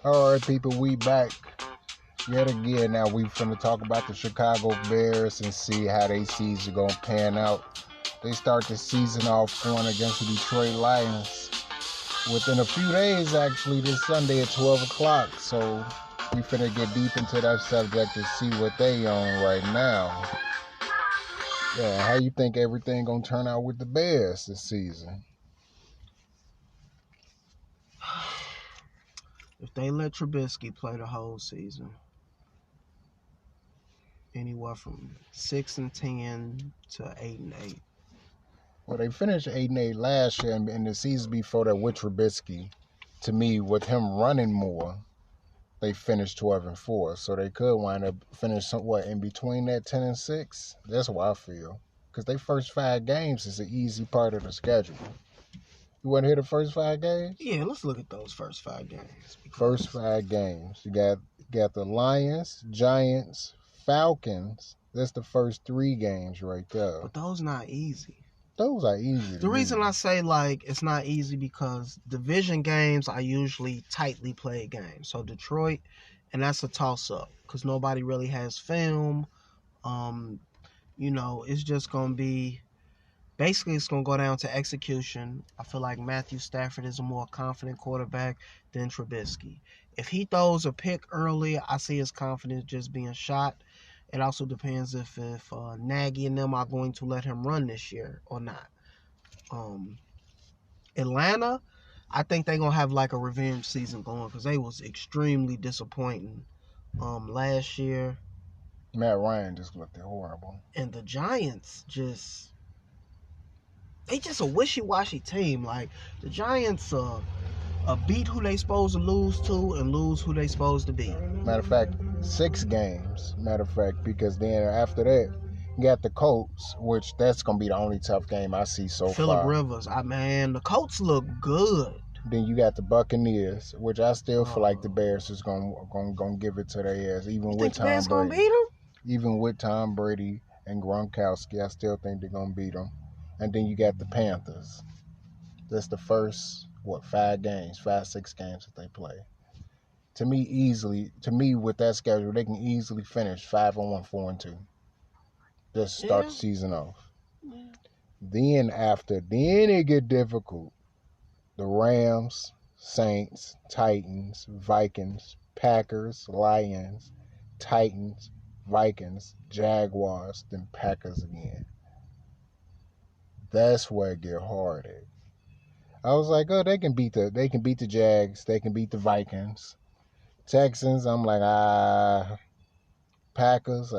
All right, people, we back yet again. Now we finna talk about the Chicago Bears and see how they season gonna pan out. They start the season off going against the Detroit Lions within a few days, actually, this Sunday at 12 o'clock. So we finna get deep into that subject to see what they on right now. Yeah, how you think everything gonna turn out with the Bears this season? If they let Trubisky play the whole season, anywhere from 6-10 to 8-8. Well, they finished 8-8 last year, and the season before that with Trubisky, to me, with him running more, they finished 12-4. So they could wind up finishing in between that 10-6. That's what I feel, because they first 5 games is an easy part of the schedule. You want to hear the first 5 games? Yeah, let's look at those first 5 games. First 5 games. You got the Lions, Giants, Falcons. That's the first 3 games right there. But those not easy. Those are easy. The reason I say it's not easy because division games are usually tightly played games. So Detroit, and that's a toss-up because nobody really has film. It's just going to be... Basically, it's going to go down to execution. I feel like Matthew Stafford is a more confident quarterback than Trubisky. If he throws a pick early, I see his confidence just being shot. It also depends if Nagy and them are going to let him run this year or not. Atlanta, I think they're going to have like a revenge season going because they was extremely disappointing last year. Matt Ryan just looked horrible. And the Giants they just a wishy-washy team. Like, the Giants beat who they supposed to lose to and lose who they supposed to beat. Matter of fact, 6 games. Because then after that, you got the Colts, which that's going to be the only tough game I see so far. Phillip Rivers. The Colts look good. Then you got the Buccaneers, which I still feel like the Bears is going to give it to their ass, even with Tom Brady. Gonna beat them? Even with Tom Brady and Gronkowski, I still think they're going to beat them. And then you got the Panthers. That's the first, 5 games, 5-6 games that they play. To me, with that schedule, they can easily finish 5-1, 4-2. Just start the season off. Yeah. Then it get difficult. The Rams, Saints, Titans, Vikings, Packers, Lions, Titans, Vikings, Jaguars, then Packers again. That's where it get hard at. I was like, they can beat the Jags, they can beat the Vikings. Texans, I'm like, Packers,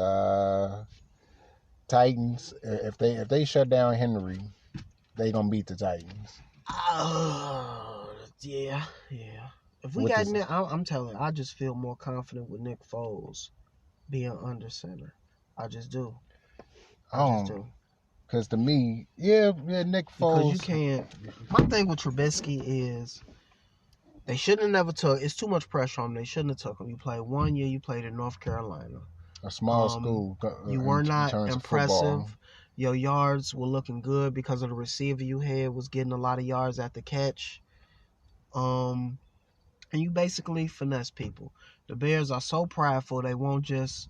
Titans. If they shut down Henry, they gonna beat the Titans. Yeah. If we got Nick, I'm telling you, I just feel more confident with Nick Foles being under center. I just do. Because to me, Nick Foles. Because you can't. My thing with Trubisky is they shouldn't have never took. It's too much pressure on them. They shouldn't have took him. You played 1 year. You played in North Carolina, a small school. You were not impressive. Your yards were looking good because of the receiver you had was getting a lot of yards at the catch. And you basically finesse people. The Bears are so prideful they won't just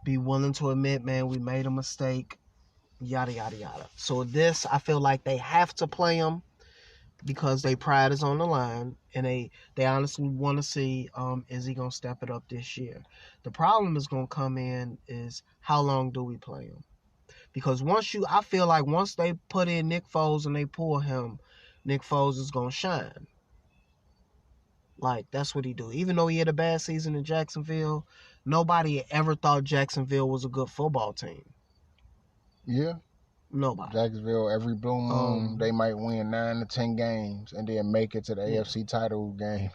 be willing to admit, man, we made a mistake. Yada, yada, yada. So this, I feel like they have to play him because their pride is on the line, and they honestly want to see, is he going to step it up this year? The problem is going to come in is how long do we play him? Because I feel like once they put in Nick Foles and they pull him, Nick Foles is going to shine. Like, that's what he do. Even though he had a bad season in Jacksonville, nobody ever thought Jacksonville was a good football team. Yeah. Nobody. Jacksonville, every blue moon, they might win 9 to 10 games and then make it to the AFC title game.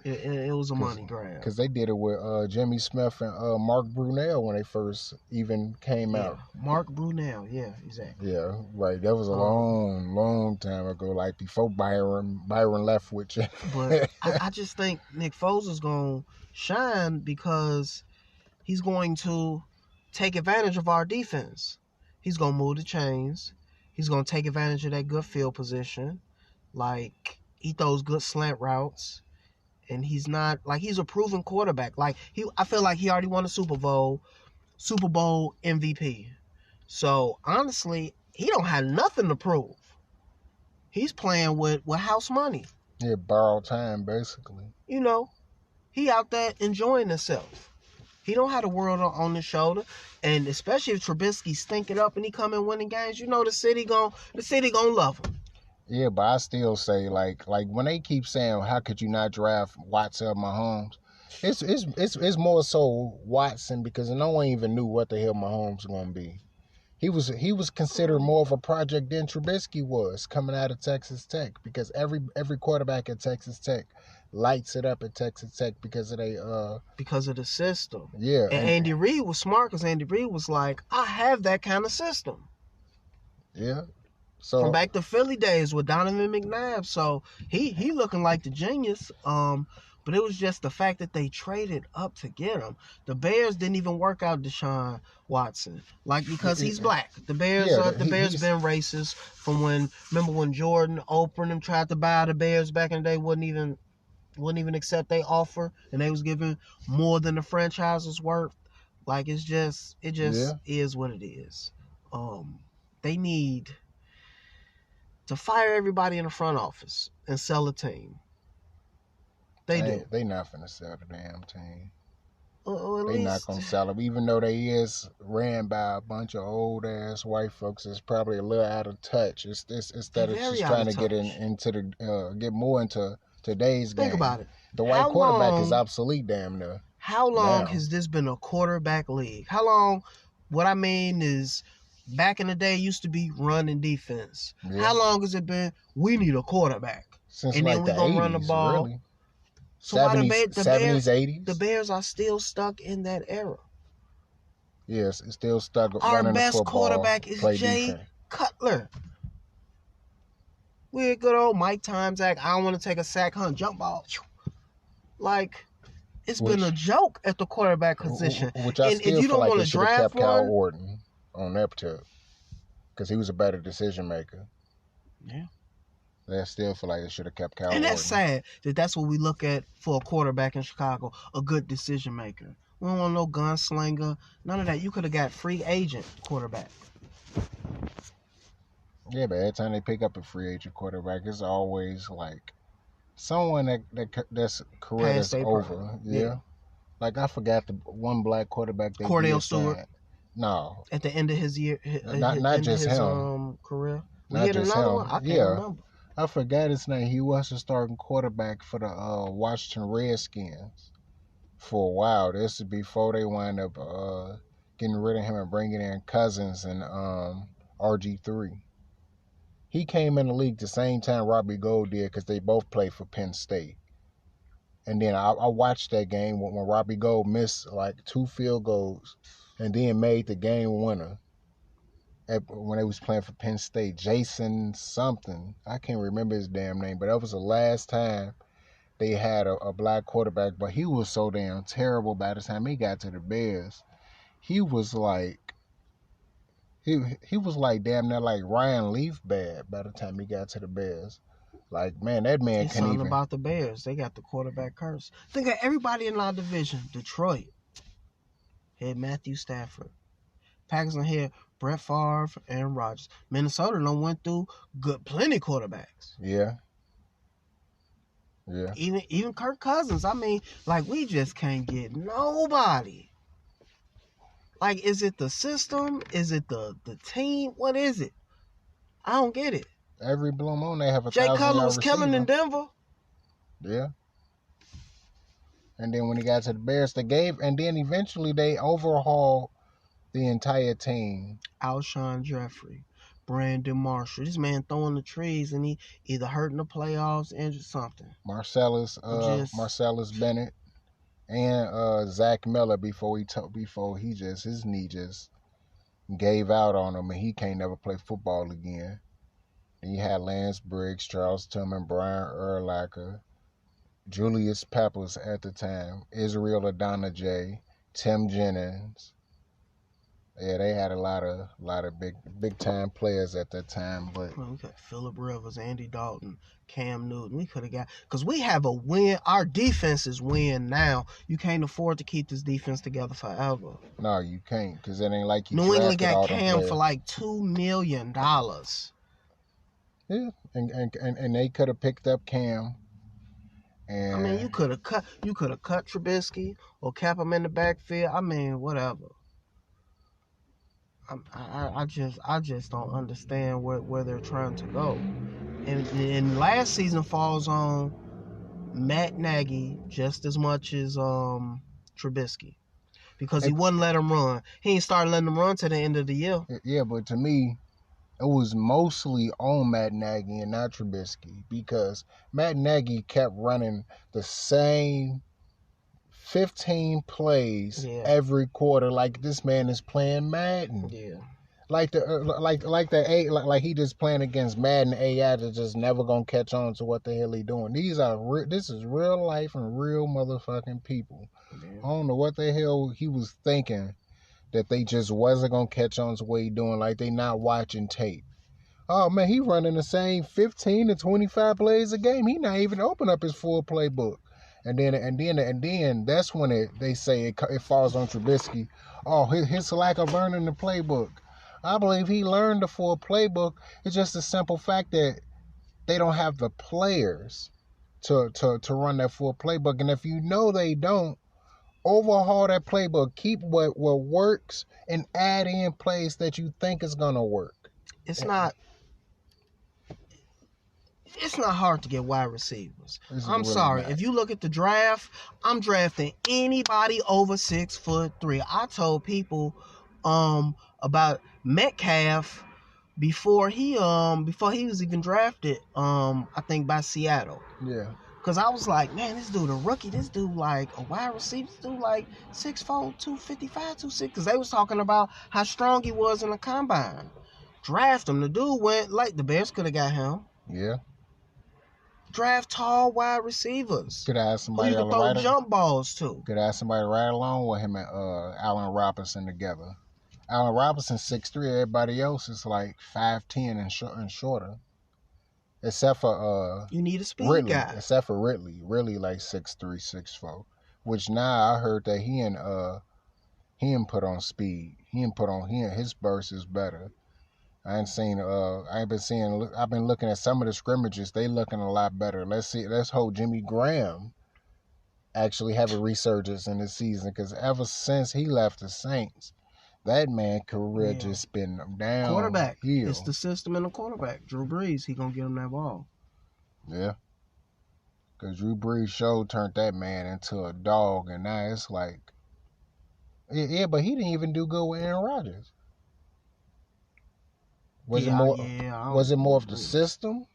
It was a money grab. Because they did it with Jimmy Smith and Mark Brunell when they first even came out. Mark Brunell, yeah, exactly. Yeah, right. That was a long time ago, like before Byron Leftwich. But I just think Nick Foles is going to shine because he's going to take advantage of our defense. He's going to move the chains. He's going to take advantage of that good field position. Like, he throws good slant routes. And he's not, like, he's a proven quarterback. Like, I feel like he already won a Super Bowl MVP. So, honestly, he don't have nothing to prove. He's playing with house money. Yeah, borrowed time, basically. You know, he out there enjoying himself. He don't have the world on his shoulder. And especially if Trubisky stink it up and he come in winning games, you know the city gonna love him. Yeah, but I still say, like when they keep saying, how could you not draft Watson or Mahomes? It's more so Watson, because no one even knew what the hell Mahomes was going to be. He was considered more of a project than Trubisky was coming out of Texas Tech, because every quarterback at Texas Tech lights it up at Texas Tech because of the system. Yeah. And Andy Reid was smart, because Andy Reid was like, I have that kind of system. Yeah. So from back to Philly days with Donovan McNabb. So he looking like the genius. But it was just the fact that they traded up to get him. The Bears didn't even work out Deshaun Watson, like, because he's black. The Bears Bears been racist from remember when Jordan, Oprah and them tried to buy the Bears back in the day, wouldn't even accept their offer, and they was giving more than the franchise was worth. Like, it just is what it is. They need to fire everybody in the front office and sell a team. They not finna sell the damn team. They not gonna sell them, even though they is ran by a bunch of old ass white folks. It's probably a little out of touch. Instead of just trying to get more into today's game. Think about it. The white quarterback is obsolete, damn near. How long has this been a quarterback league? How long? What I mean is, back in the day, it used to be run and defense. Yeah. How long has it been? We need a quarterback, since and like then we're gonna 80s, run the ball. Really. So 70s, 80s? The Bears are still stuck in that era. Yes, it's still stuck. Our best quarterback is Jay defense. Cutler. We're good old Mike Tomczak. I don't want to take a sack hunt jump ball. Like, it's been a joke at the quarterback position. Which I still feel like they should have kept Kyle Orton on that tip, because he was a better decision maker. Yeah. I still feel like they should have kept Kyle Orton. And that's sad that that's what we look at for a quarterback in Chicago, a good decision maker. We don't want no gunslinger, none of that. You could have got free agent quarterback. Yeah, but every time they pick up a free agent quarterback, it's always like someone that's career is over. Yeah. Like, I forgot the one black quarterback they Cordell Stewart. No. At the end of his year, not just him. Career. Not just him. One? I can't remember. I forgot his name. He was the starting quarterback for the Washington Redskins for a while. This is before they wind up getting rid of him and bringing in Cousins and RG3. He came in the league the same time Robbie Gould did, because they both played for Penn State. And then I watched that game when Robbie Gould missed like 2 field goals and then made the game winner. When they was playing for Penn State, Jason something, I can't remember his damn name, but that was the last time they had a black quarterback. But he was so damn terrible by the time he got to the Bears. He was like damn near like Ryan Leaf bad by the time he got to the Bears. Like, man, that man can't even. About the Bears, they got the quarterback curse. Think of everybody in our division. Detroit had Matthew Stafford. Packers on here, Brett Favre, Aaron Rodgers. Minnesota done went through plenty quarterbacks. Yeah. Even Kirk Cousins. I mean, like, we just can't get nobody. Like, is it the system? Is it the team? What is it? I don't get it. Every blue moon they have a Jay 1,000-yard Cutler was receiver. killing in Denver. Yeah. And then when he got to the Bears, and then eventually they overhauled the entire team. Alshon Jeffrey, Brandon Marshall. This man throwing the trees, and he either hurt in the playoffs, injured something. Marcellus Bennett, and Zach Miller before his knee just gave out on him, and he can't never play football again. Then you had Lance Briggs, Charles Tillman, Brian Urlacher, Julius Peppers at the time, Israel Adonijah, Tim Jennings. Yeah, they had a lot of big time players at that time, but we got Phillip Rivers, Andy Dalton, Cam Newton. We could have got, because we have a win. Our defense is win now. You can't afford to keep this defense together forever. No, you can't, because it ain't like you New England drafted all got them Cam players. for like $2 million. Yeah, and they could have picked up Cam. And I mean, you could have cut Trubisky or kept him in the backfield. I mean, whatever. I just don't understand where they're trying to go. And last season falls on Matt Nagy just as much as Trubisky, because he wouldn't let him run. He ain't started letting him run to the end of the year. Yeah, but to me, it was mostly on Matt Nagy and not Trubisky, because Matt Nagy kept running the same 15 plays every quarter, like this man is playing Madden. Yeah. Like he just playing against Madden AI that's just never gonna catch on to what the hell he doing. This is real life and real motherfucking people. Yeah. I don't know what the hell he was thinking, that they just wasn't gonna catch on to what he doing, like they not watching tape. Oh man, he running the same 15 to 25 plays a game. He not even open up his full playbook. And then that's when they say it falls on Trubisky. Oh, his lack of learning the playbook. I believe he learned the full playbook. It's just a simple fact that they don't have the players to run that full playbook. And if you know they don't, overhaul that playbook. Keep what works and add in plays that you think is gonna work. It's not hard to get wide receivers. I'm sorry. If you look at the draft, I'm drafting anybody over 6'3". I told people about Metcalf before he was even drafted, I think by Seattle. Yeah. Because I was like, man, this dude a rookie. This dude like a wide receiver. This dude like 6'4", 255, 260. Because they was talking about how strong he was in the combine. Draft him. The dude went like the Bears could have got him. Yeah. Draft tall wide receivers. Could have somebody who you could throw jump balls to. Could have somebody right along with him and Allen Robinson together. Allen Robinson 6'3", everybody else is like 5'10" and shorter. Except for you need a speed Ridley, guy. Except for Ridley. Ridley like 6'3", 6'4". Which now I heard that he ain't put on speed. His burst is better. I've been looking at some of the scrimmages. They looking a lot better. Let's hope Jimmy Graham actually have a resurgence in this season, because ever since he left the Saints, that man career just been down. Quarterback. It's the system and the quarterback. Drew Brees, he gonna get him that ball. Yeah. Because Drew Brees turned that man into a dog, and now it's like, yeah, but he didn't even do good with Aaron Rodgers. Was it more of the system?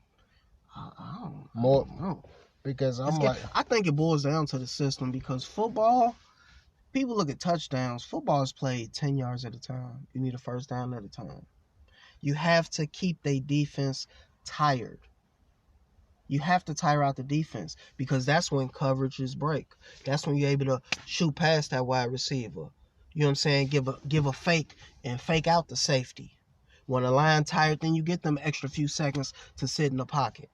I don't know. Because I think it boils down to the system, because football, people look at touchdowns. Football is played 10 yards at a time. You need a first down at a time. You have to keep their defense tired. You have to tire out the defense, because that's when coverages break. That's when you're able to shoot past that wide receiver. You know what I'm saying? Give a fake and fake out the safety. When a line tired, then you get them extra few seconds to sit in the pocket.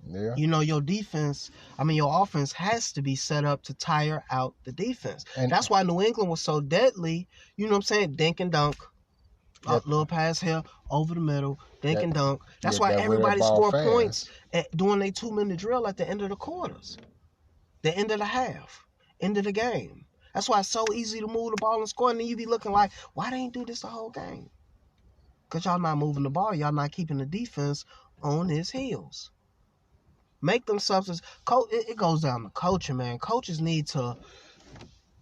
Yeah. You know, your offense has to be set up to tire out the defense. And that's why New England was so deadly. You know what I'm saying? Dink and dunk. Yep. Little pass here, over the middle, dink and dunk. That's why everybody scored points during their 2-minute drill at the end of the quarters. The end of the half. End of the game. That's why it's so easy to move the ball and score. And then you be looking like, why they ain't do this the whole game? Because y'all not moving the ball. Y'all not keeping the defense on his heels. Make them substance. It goes down to coaching, man. Coaches need to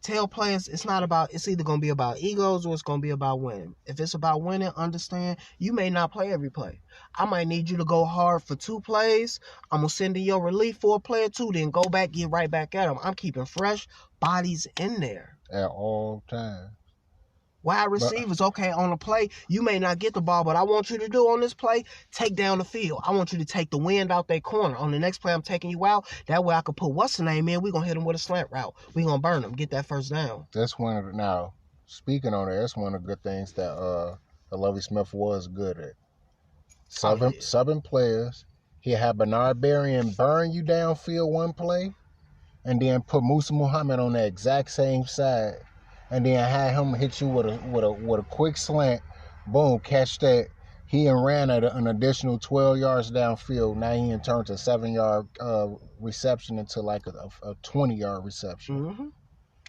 tell players it's either going to be about egos or it's going to be about winning. If it's about winning, understand you may not play every play. I might need you to go hard for 2 plays. I'm going to send in your relief for a play or 2, then go back, get right back at them. I'm keeping fresh bodies in there. At all times. Wide receivers, okay, on a play, you may not get the ball, but I want you to do on this play, take down the field. I want you to take the wind out that corner. On the next play, I'm taking you out. That way I can put what's the name in. We're going to hit him with a slant route. We're going to burn him, get that first down. That's one of the, now, speaking on it, that's one of the good things that Lovie Smith was good at. Subbing players. He had Bernard Berrien burn you downfield one play, and then put Musa Muhammad on the exact same side, and then had him hit you with a quick slant. Boom, catch that. He ran at an additional 12 yards downfield. Now he turned a 7-yard reception into like a 20-yard reception. Mm-hmm.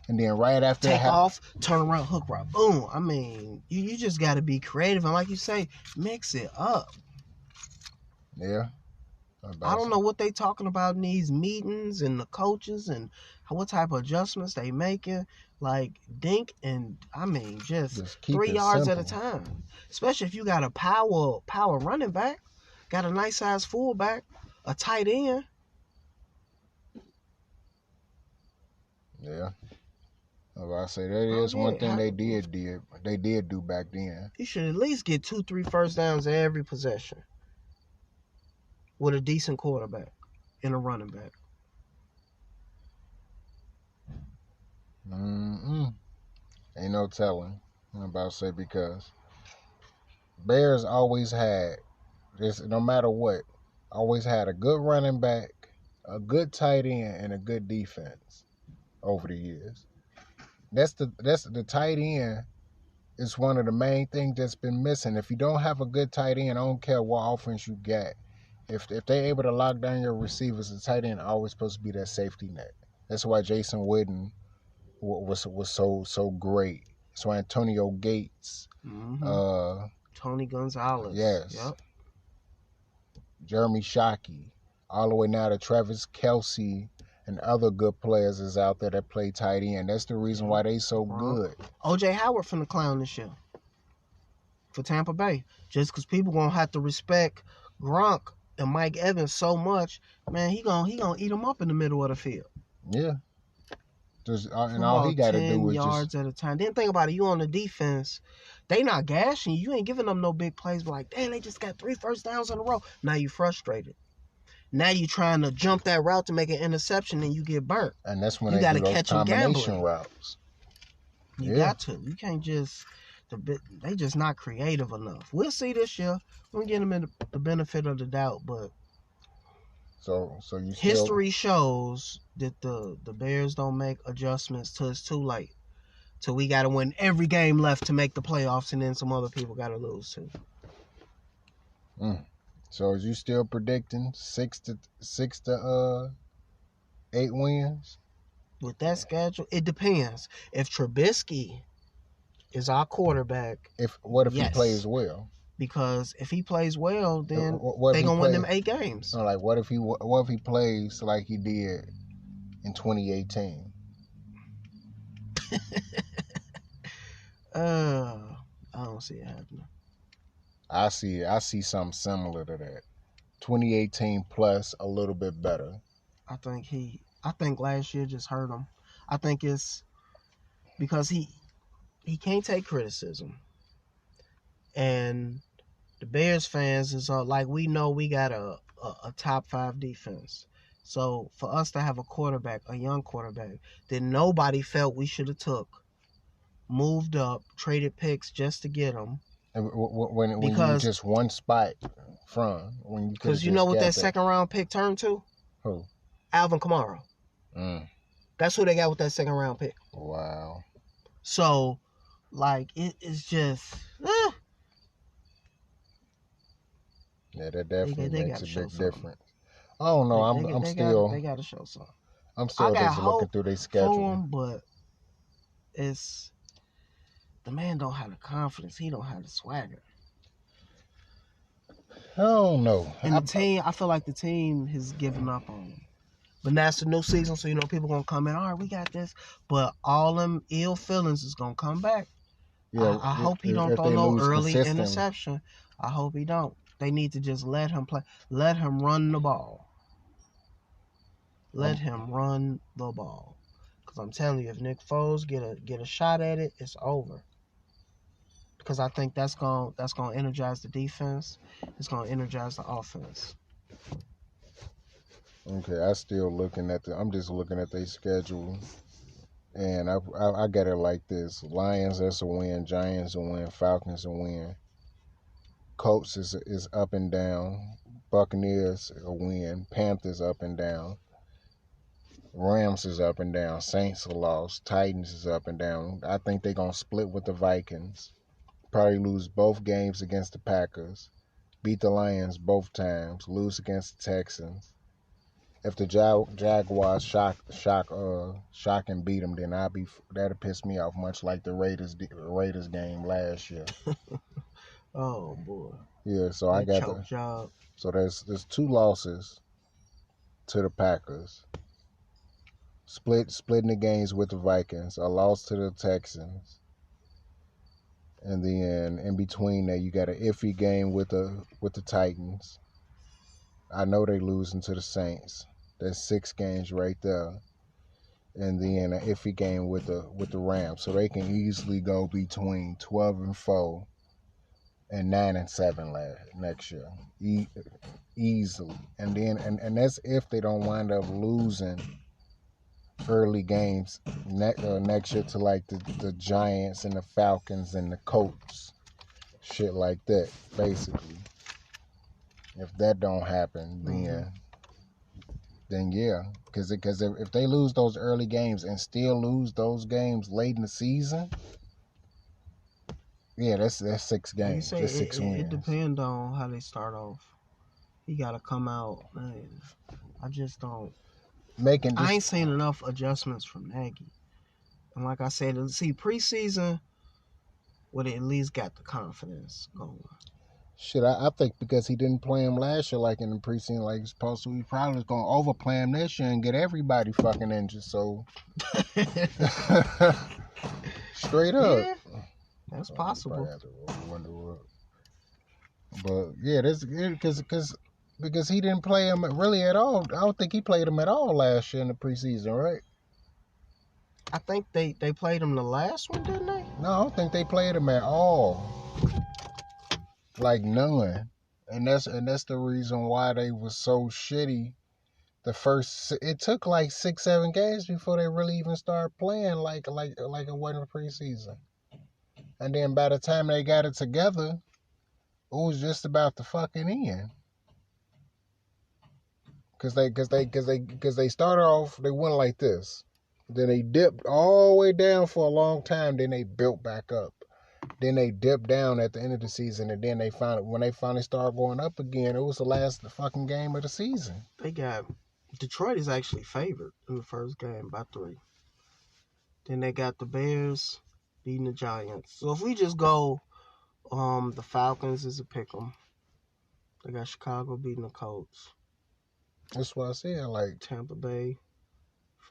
And then right after take off, turn around, hook right, boom. I mean, you just got to be creative, and like you say, mix it up. Yeah. I don't know what they talking about in these meetings and the coaches and what type of adjustments they making. Like dink and I mean just 3 yards simple. At a time. Especially if you got a power running back, got a nice size fullback, a tight end. Yeah. I say that is one thing they did do back then. You should at least get 2-3 first downs every possession with a decent quarterback and a running back. Ain't no telling. I'm about to say because Bears always had this, no matter what, always had a good running back, a good tight end, and a good defense over the years. That's the tight end is one of the main things that's been missing. If you don't have a good tight end, I don't care what offense you got. If they're able to lock down your receivers, the tight end always supposed to be that safety net. That's why Jason Witten was so great. That's why Antonio Gates, Tony Gonzalez, yes, yep. Jeremy Shockey, all the way now to Travis Kelce and other good players is out there that play tight end. That's the reason why they so good. O.J. Howard from the clown this year for Tampa Bay. Just because people gonna have to respect Gronk and Mike Evans so much, man, he gonna eat them up in the middle of the field. Yeah. And all he got to do is yards at a time. Then think about it. You on the defense, they not gashing you. You ain't giving them no big plays. But like, damn, they just got 3 first downs in a row. Now you frustrated. Now you trying to jump that route to make an interception and you get burnt. And that's when you got to catch them combination routes. You got to. You can't just. They just not creative enough. We'll see this year. We'll get them the benefit of the doubt, but. So you history shows that the Bears don't make adjustments till it's too late. So we got to win every game left to make the playoffs, and then some other people got to lose too. So is you still predicting 6 to 8 wins? With that schedule, it depends. If Trubisky is our quarterback, what if he plays well? Because if he plays well, then they're going to win them 8 games. No, like, what if he plays like he did in 2018? I don't see it happening. I see something similar to that. 2018 plus a little bit better. I think last year just hurt him. I think it's because he can't take criticism. And the Bears fans is like, we know we got a top 5 defense. So for us to have a young quarterback that nobody felt we should have took, moved up, traded picks just to get him. When you just one spot from. Because you know what that second round pick turned to? Who? Alvin Kamara. That's who they got with that second round pick. Wow. So, like, it's just... Yeah, that definitely makes a big difference. I don't know. I'm still. They got to show something. I'm still just looking through their schedule. But it's the man don't have the confidence. He don't have the swagger. I don't know. And the team, I feel like the team has given up on him. But now it's the new season, so people gonna come in. All right, we got this. But all them ill feelings is gonna come back. Yeah, I hope he don't throw no early interception. I hope he don't. They need to just let him play. Let him run the ball. Let him run the ball. Because I'm telling you, if Nick Foles get a shot at it, it's over. Because I think that's gonna energize the defense. It's gonna energize the offense. Okay, I'm just looking at their schedule. And I got it like this: Lions, that's a win. Giants a win. Falcons a win. Colts is up and down. Buccaneers a win. Panthers up and down. Rams is up and down. Saints are lost. Titans is up and down. I think they're gonna split with the Vikings. Probably lose both games against the Packers. Beat the Lions both times. Lose against the Texans. If the Jaguars shock and beat them, then that'll piss me off, much like the Raiders game last year. Oh boy. Yeah, so I got the job. So there's 2 losses to the Packers. Splitting the games with the Vikings. A loss to the Texans. And then in between that, you got an iffy game with the Titans. I know they losing to the Saints. That's 6 games right there. And then an iffy game with the Rams. So they can easily go between 12-4 and 9-7 next year. Easily. And then and that's if they don't wind up losing early games next year to like the Giants and the Falcons and the Colts. Shit like that, basically. If that don't happen, then yeah, because if they lose those early games and still lose those games late in the season, yeah, that's 6 games, that's 6 wins. It depends on how they start off. He got to come out. Man, I just don't. I ain't seen enough adjustments from Nagy, and like I said, see preseason, would at least got the confidence going. Shit, I think because he didn't play him last year like in the preseason like he's supposed to, he probably was going to overplay him this year and get everybody fucking injured, so. Straight up. Yeah, that's possible. But, yeah, that's because he didn't play him really at all. I don't think he played him at all last year in the preseason, right? I think they played him the last one, didn't they? No, I don't think they played him at all. Like none. And that's the reason why they was so shitty. It took like 6-7 games before they really even started playing like it wasn't preseason. And then by the time they got it together, it was just about to fucking end. Cause they started off, they went like this. Then they dipped all the way down for a long time. Then they built back up. Then they dipped down at the end of the season, and then when they finally started going up again, it was the last fucking game of the season. Detroit is actually favored in the first game by 3. Then they got the Bears beating the Giants. So if we just go, the Falcons is a pick'em. They got Chicago beating the Colts. That's what I said. Like Tampa Bay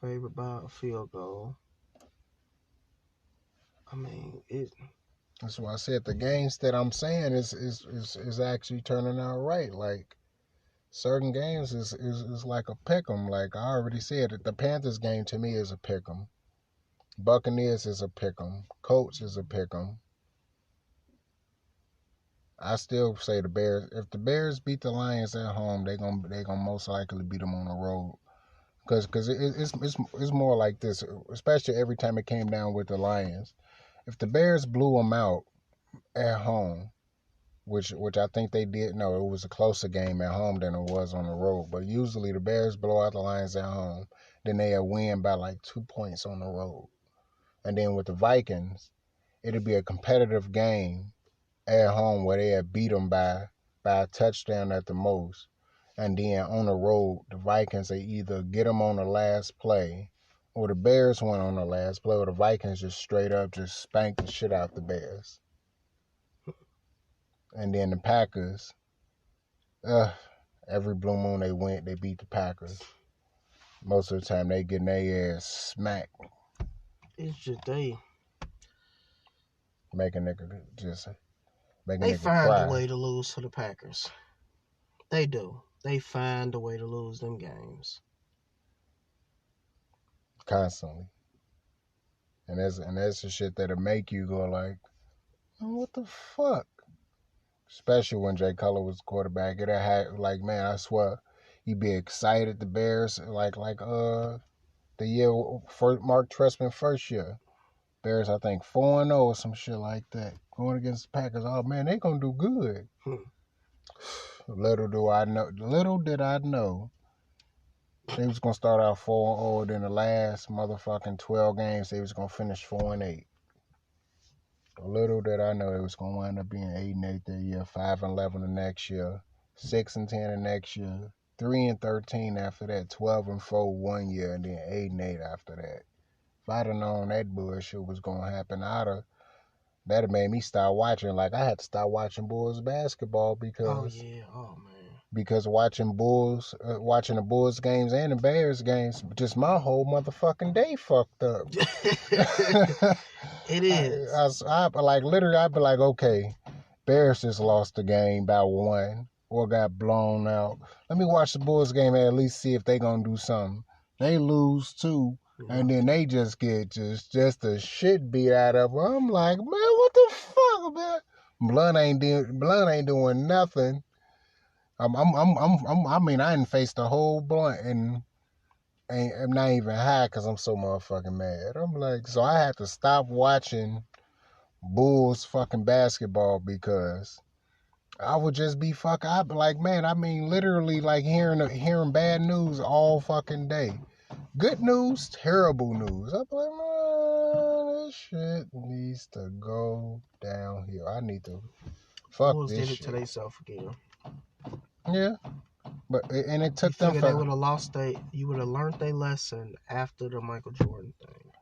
favored by a field goal. I mean, that's why I said the games that I'm saying is actually turning out right. Like certain games is like a pick'em. Like I already said, the Panthers game to me is a pick'em. Buccaneers is a pick'em. Colts is a pick'em. I still say the Bears. If the Bears beat the Lions at home, they gonna most likely beat them on the road. Cause it's more like this, especially every time it came down with the Lions. If the Bears blew them out at home, which I think they did. No, it was a closer game at home than it was on the road. But usually the Bears blow out the Lions at home, then they'll win by like 2 points on the road. And then with the Vikings, it'll be a competitive game at home where they'll beat them by a touchdown at the most. And then on the road, the Vikings, they either get them on the last play, or the Bears went on the last play, or the Vikings just straight up just spank the shit out the Bears. And then the Packers, every blue moon they beat the Packers. Most of the time they getting their ass smacked. It's just they make a nigga find cry. a way to lose to the Packers. They do. They find a way to lose them games. Constantly. And that's the shit that'll make you go like, oh, what the fuck? Especially when Jay Cutler was quarterback. Like, man, I swear, you'd be excited the Bears, like The year for Mark Trestman first year. Bears, I think 4-0 or some shit like that. Going against the Packers. Oh man, they gonna do good. Little did I know they was gonna start out 4-0, then the last motherfucking 12 games they was gonna finish 4-8. Little did I know they was gonna wind up being 8-8 that year, 5-11 the next year, 6-10 the next year, 3-13 after that, 12-4 one year, and then 8-8 after that. If I'd have known that bullshit was gonna happen, that'd have made me start watching. Like I had to start watching Bulls basketball because because watching the Bulls games and the Bears games, just my whole motherfucking day fucked up. It is. I'd be like, okay, Bears just lost the game by 1 or got blown out. Let me watch the Bulls game and at least see if they gonna do something. They lose 2. And then they just get just the shit beat out of them. I'm like, man, what the fuck, man? Blood ain't doing nothing. I didn't face the whole blunt and I'm not even high because I'm so motherfucking mad. I'm like, so I had to stop watching Bulls fucking basketball because I would just be fucking. I'd be like, man, literally like hearing bad news all fucking day. Good news, terrible news. I'm like, man, this shit needs to go downhill. I need to fuck Bulls this did shit. it to themselves again. Yeah, and it took them. They would have lost. You would have learned their lesson after the Michael Jordan thing.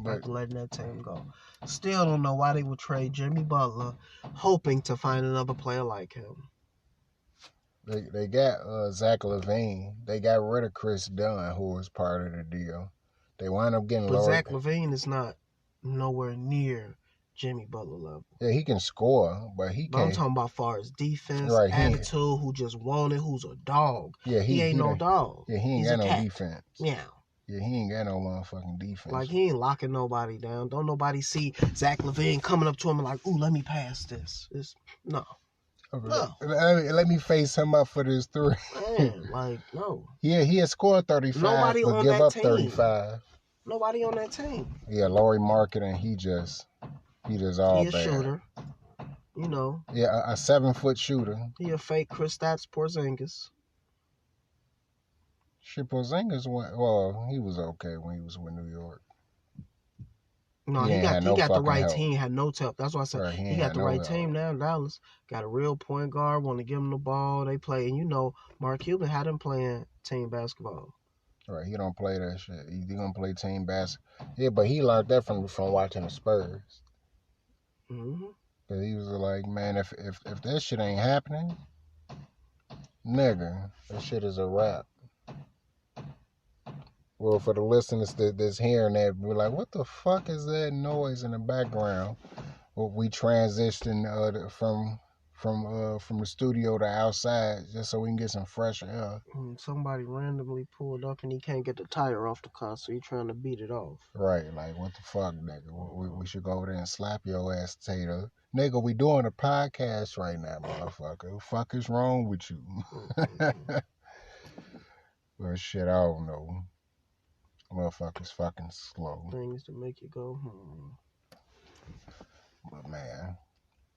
After letting that team go. Still don't know why they would trade Jimmy Butler, hoping to find another player like him. They got Zach LaVine. They got rid of Chris Dunn, who was part of the deal. They wound up getting lower. Zach LaVine is not nowhere near Jimmy Butler level. Yeah, he can score, but he can't. I'm talking about far as defense, attitude, who just wanted, who's a dog. Yeah, he ain't no dog. Yeah, he ain't got no defense. Yeah. Yeah, he ain't got no motherfucking defense. Like, he ain't locking nobody down. Don't nobody see Zach LaVine coming up to him and like, ooh, let me pass this. No. No. Let me face him up for this 3. Man, like, no. Yeah, he had scored 35, nobody but on give that up team. 35. Nobody on that team. Yeah, Laurie Marketing, he just all bad. He a shooter. You know. Yeah, a 7-foot shooter. He a fake Kristaps Porzingis. Shit, Porzingis he was okay when he was with New York. No, he got the right team. He had no help. That's why I said right, he got the right team now in Dallas. Got a real point guard, want to give him the ball. They play. And you know, Mark Cuban had him playing team basketball. Right, he don't play that shit. He gonna play team basketball. Yeah, but he learned that from watching the Spurs. Mm-hmm. Cause he was like, man, if that shit ain't happening, nigga, that shit is a wrap. Well, for the listeners that's hearing that, we're like, what the fuck is that noise in the background? Well, we transitioned from the studio to outside just so we can get some fresh air. Somebody randomly pulled up and he can't get the tire off the car, so he's trying to beat it off. Right, like, what the fuck, nigga? We should go over there and slap your ass, Tater. Nigga, we doing a podcast right now, motherfucker. What the fuck is wrong with you? Well, shit, I don't know. Motherfuckers fucking slow. Things to make you go, But man,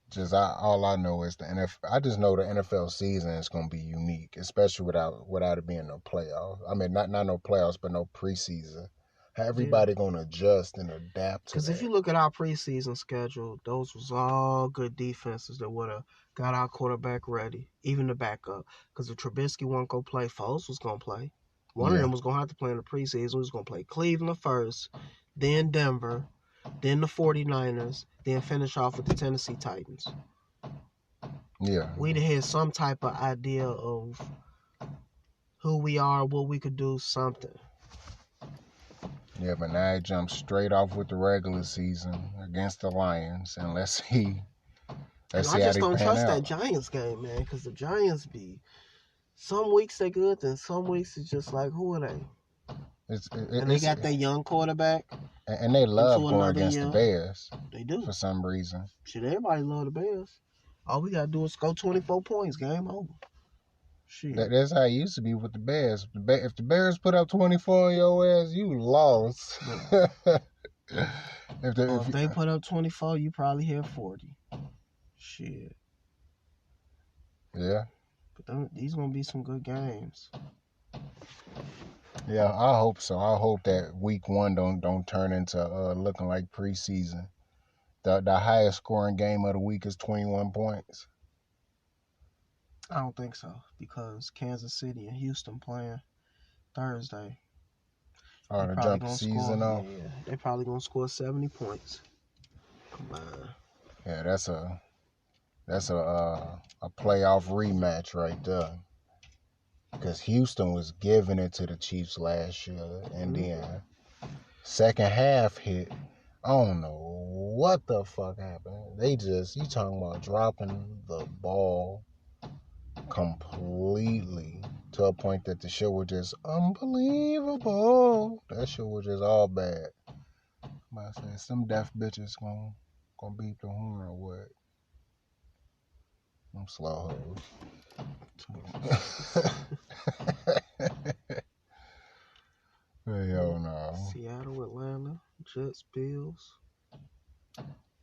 just all I know is the NFL. I just know the NFL season is gonna be unique, especially without it being no playoffs. I mean, not no playoffs, but no preseason. How everybody gonna adjust and adapt to that? Because if you look at our preseason schedule, those was all good defenses that would have got our quarterback ready, even the backup. Because if Trubisky wasn't gonna play, Foles was gonna play. One of them was going to have to play in the preseason. We was going to play Cleveland first, then Denver, then the 49ers, then finish off with the Tennessee Titans. Yeah. We'd have had some type of idea of who we are, what we could do, something. Yeah, but now it jumps straight off with the regular season against the Lions, and let's see how they pan out. I just don't trust that Giants game, man, because the Giants be... Some weeks they good, and some weeks it's just like, who are they? And they got their young quarterback. And they love going against the Bears. They do. For some reason. Shit, everybody love the Bears. All we got to do is score 24 points, game over. Shit. That's how it used to be with the Bears. If the Bears put up 24 on your ass, you lost. Yeah. if they put up 24, you probably hit 40. Shit. Yeah. But these gonna be some good games. Yeah, I hope so. I hope that week 1 don't turn into looking like preseason. The highest scoring game of the week is 21 points. I don't think so, because Kansas City and Houston playing Thursday. Oh, to jump the season off? Yeah, they probably gonna score 70 points. Come on. Yeah, that's a playoff rematch right there. Because Houston was giving it to the Chiefs last year, and then second half hit. I don't know what the fuck happened. You talking about dropping the ball completely to a point that the shit was just unbelievable. That shit was just all bad. I said, some deaf bitches gonna beat the horn or what? I'm slow hoes. Hell no. Seattle, Atlanta, Jets, Bills.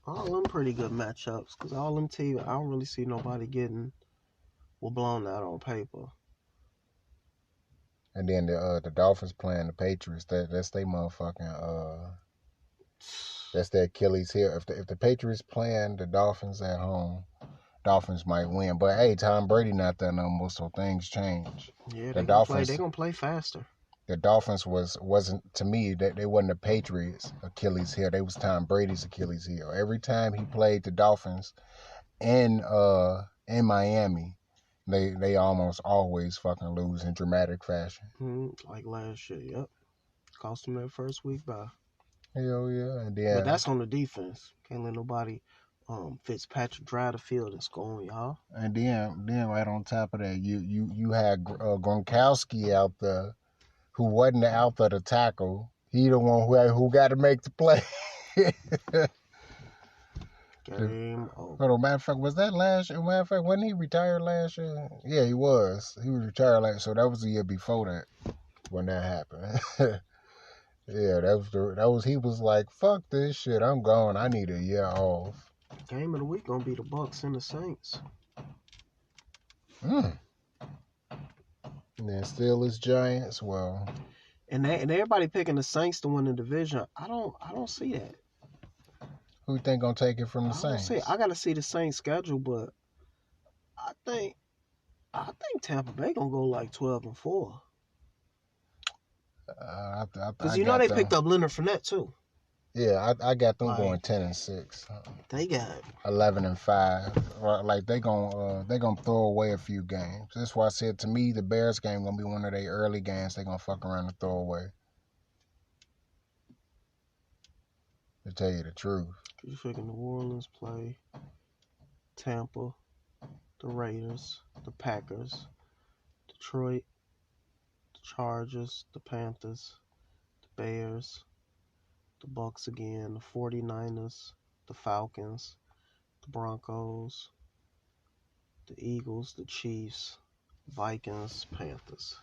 All them pretty good matchups, because all them teams, I don't really see nobody getting blown out on paper. And then the Dolphins playing the Patriots. That's their motherfucking that's their Achilles heel. If the Patriots playing the Dolphins at home, Dolphins might win. But hey, Tom Brady not there no more, so things change. Yeah, they gonna play faster. The Dolphins wasn't to me that they wasn't the Patriots' Achilles heel. They was Tom Brady's Achilles heel. Every time he played the Dolphins in Miami, they almost always fucking lose in dramatic fashion. Like last year, yep. Cost them that first week bye. Hell yeah. And then, but that's on the defense. Can't let nobody Fitzpatrick drive the field and score on y'all. And then right on top of that, you had Gronkowski out there, who wasn't out there to tackle. He the one who got to make the play. Game over. Hold on, matter of fact, was that last year? Matter of fact, wasn't he retired last year? Yeah, he was. He was retired last, so that was the year before that when that happened. Yeah, he was like, fuck this shit, I'm gone. I need a year off. Game of the week gonna be the Bucks and the Saints. And then Steelers, Giants. Well, and everybody picking the Saints to win the division. I don't see that. Who you think gonna take it from the Saints? I gotta see the Saints schedule, but I think Tampa Bay gonna go like 12-4. Because they picked up Leonard Fournette too. Yeah, I got them going 10-6. They got 11-5. Like they gonna throw away a few games. That's why I said, to me, the Bears game gonna be one of their early games they gonna fuck around and throw away. To tell you the truth. You figure New Orleans play Tampa, the Raiders, the Packers, Detroit, the Chargers, the Panthers, the Bears, the Bucks again, the 49ers, the Falcons, the Broncos, the Eagles, the Chiefs, Vikings, Panthers.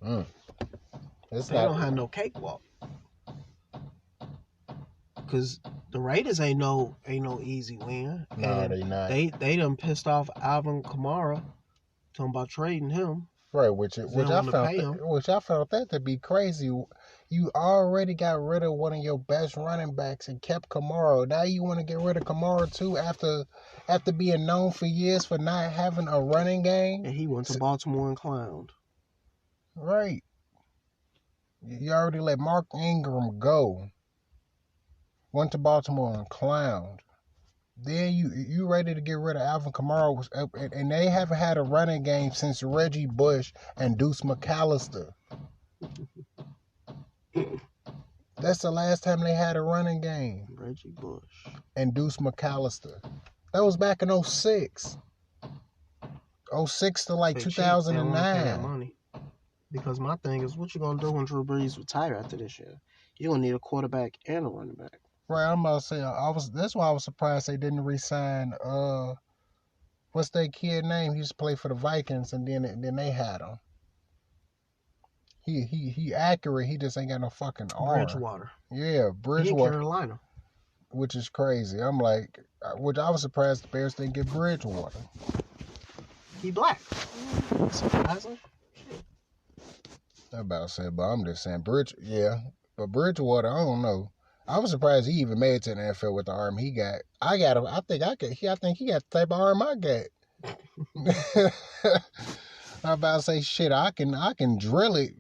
They don't have no cakewalk. Because the Raiders ain't no easy win. No, they not. They done pissed off Alvin Kamara, talking about trading him. Right, which I found that to be crazy. You already got rid of one of your best running backs and kept Kamara. Now you want to get rid of Kamara too after being known for years for not having a running game. And he went to Baltimore and clowned. Right. You already let Mark Ingram go. Went to Baltimore and clowned. Then you ready to get rid of Alvin Kamara, and they haven't had a running game since Reggie Bush and Deuce McAllister. That's the last time they had a running game. Reggie Bush and Deuce McAllister. That was back in 06. 06 to like 2009. Money. Because my thing is, what you gonna do when Drew Brees retire after this year? You're gonna need a quarterback and a running back. Right, I'm about to say, that's why I was surprised they didn't re-sign What's that kid name? He used to play for the Vikings, and then they had him. He accurate. He just ain't got no fucking arm. Bridgewater. Yeah, Bridgewater. He in Carolina. Which is crazy. I'm like, which I was surprised the Bears didn't get Bridgewater. He black. Surprising. I'm about to say, but I'm just saying, but Bridgewater, I don't know. I was surprised he even made it to the NFL with the arm he got. I think he got the type of arm I got. I'm about to say, shit, I can drill it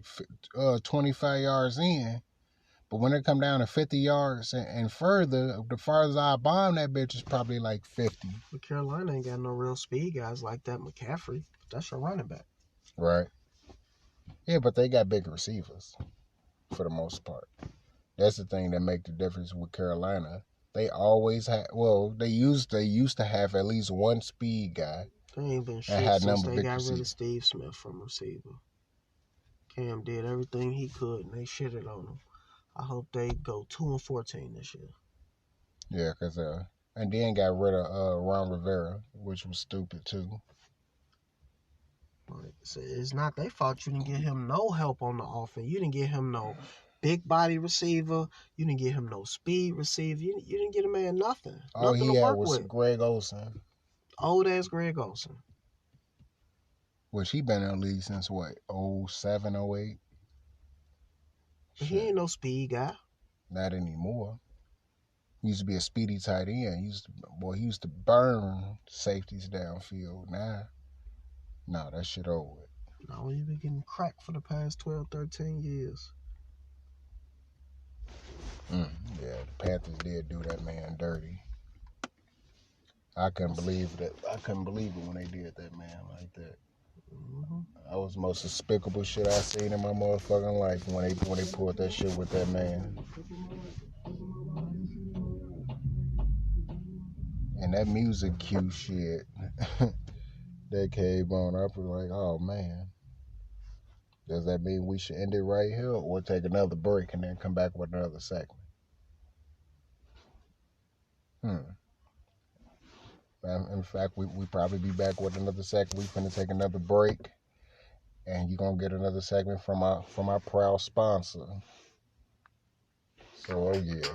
25 yards in. But when it come down to 50 yards and further, the farthest I bomb that bitch is probably like 50. But Carolina ain't got no real speed guys like that. McCaffrey, that's your running back. Right. Yeah, but they got big receivers for the most part. That's the thing that make the difference with Carolina. They always had, they used to have at least one speed guy. They ain't been shit since they got rid of Steve Smith from receiver. Cam did everything he could, and they shitted on him. I hope they go 2-14 this year. Yeah, because and then got rid of Ron Rivera, which was stupid too. Like, it's not their fault you didn't get him no help on the offense. You didn't get him no big body receiver. You didn't get him no speed receiver. You didn't get a man nothing. All nothing he to had work was with. Greg Olsen. Old ass Greg Olsen. Which he been in the league since what, 07, 08? He ain't no speed guy. Not anymore. He used to be a speedy tight end. He used to burn safeties downfield. Nah, that shit over with. No, he been getting cracked for the past 12, 13 years. Yeah, the Panthers did do that man dirty. I couldn't believe it when they did that man like that. Mm-hmm. That was the most despicable shit I seen in my motherfucking life when they pulled that shit with that man. And that music cue shit that came on, I was like, oh man. Does that mean we should end it right here or take another break and then come back with another segment? In fact, we probably be back with another segment. We finna take another break, and you're gonna get another segment from our proud sponsor. So, oh yeah.